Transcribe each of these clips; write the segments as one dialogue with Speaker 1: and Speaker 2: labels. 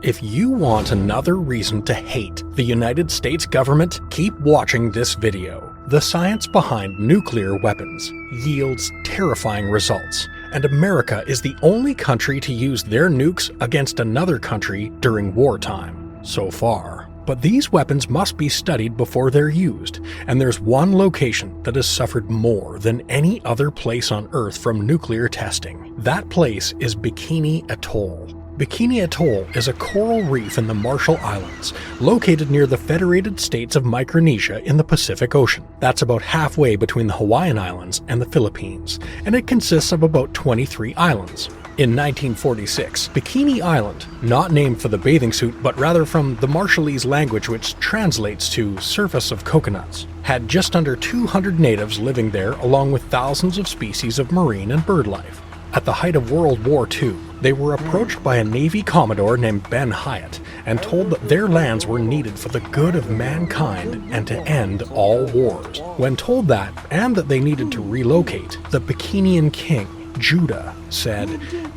Speaker 1: If you want another reason to hate the United States government, keep watching this video. The science behind nuclear weapons yields terrifying results, and America is the only country to use their nukes against another country during wartime, so far. But these weapons must be studied before they're used, and there's one location that has suffered more than any other place on Earth from nuclear testing. That place is Bikini Atoll. Bikini Atoll is a coral reef in the Marshall Islands, located near the Federated States of Micronesia in the Pacific Ocean. That's about halfway between the Hawaiian Islands and the Philippines, and it consists of about 23 islands. In 1946, Bikini Island, not named for the bathing suit but rather from the Marshallese language which translates to surface of coconuts, had just under 200 natives living there along with thousands of species of marine and bird life. At the height of World War II, they were approached by a Navy Commodore named Ben Hyatt and told that their lands were needed for the good of mankind and to end all wars. When told that, and that they needed to relocate, the Bikinian king, Judah, said,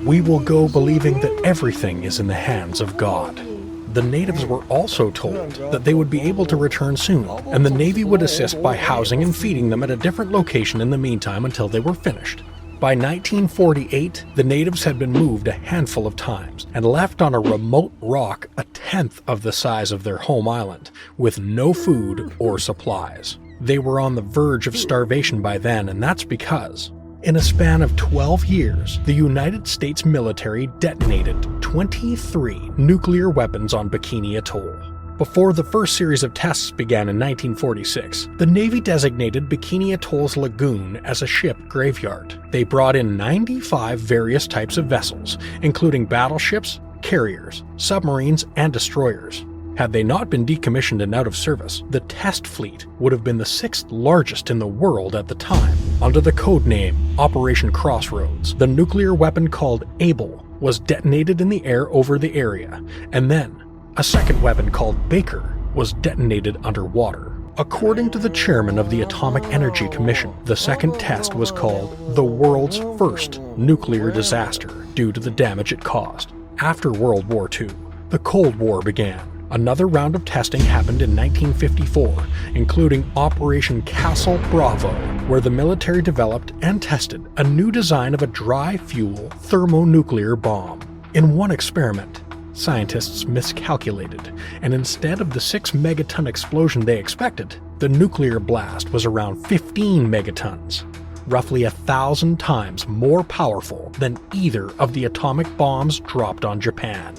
Speaker 1: "We will go believing that everything is in the hands of God." The natives were also told that they would be able to return soon, and the Navy would assist by housing and feeding them at a different location in the meantime until they were finished. By 1948, the natives had been moved a handful of times and left on a remote rock a tenth of the size of their home island, with no food or supplies. They were on the verge of starvation by then, and that's because, in a span of 12 years, the United States military detonated 23 nuclear weapons on Bikini Atoll. Before the first series of tests began in 1946, the Navy designated Bikini Atoll's lagoon as a ship graveyard. They brought in 95 various types of vessels, including battleships, carriers, submarines, and destroyers. Had they not been decommissioned and out of service, the test fleet would have been the 6th largest in the world at the time. Under the code name Operation Crossroads, the nuclear weapon called Able was detonated in the air over the area, and then a second weapon called Baker was detonated underwater. According to the chairman of the Atomic Energy Commission, the second test was called the world's first nuclear disaster due to the damage it caused. After World War II, the Cold War began. Another round of testing happened in 1954, including Operation Castle Bravo, where the military developed and tested a new design of a dry-fuel thermonuclear bomb. In one experiment, scientists miscalculated, and instead of the 6 megaton explosion they expected, the nuclear blast was around 15 megatons, roughly 1,000 times more powerful than either of the atomic bombs dropped on Japan.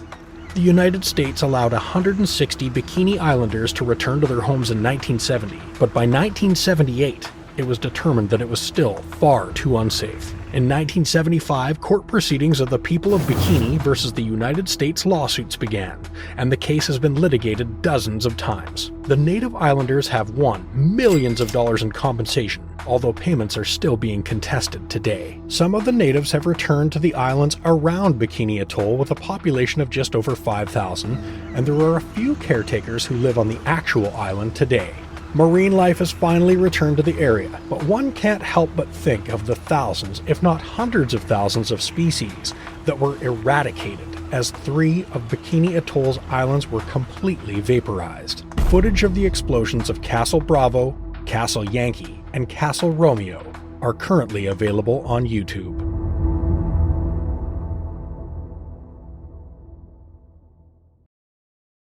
Speaker 1: The United States allowed 160 Bikini Islanders to return to their homes in 1970, but by 1978, it was determined that it was still far too unsafe. In 1975, court proceedings of the people of Bikini versus the United States lawsuits began, and the case has been litigated dozens of times. The native islanders have won millions of dollars in compensation, although payments are still being contested today. Some of the natives have returned to the islands around Bikini Atoll with a population of just over 5,000, and there are a few caretakers who live on the actual island today. Marine life has finally returned to the area, but one can't help but think of the thousands, if not hundreds of thousands of species that were eradicated as 3 of Bikini Atoll's islands were completely vaporized. Footage of the explosions of Castle Bravo, Castle Yankee, and Castle Romeo are currently available on YouTube.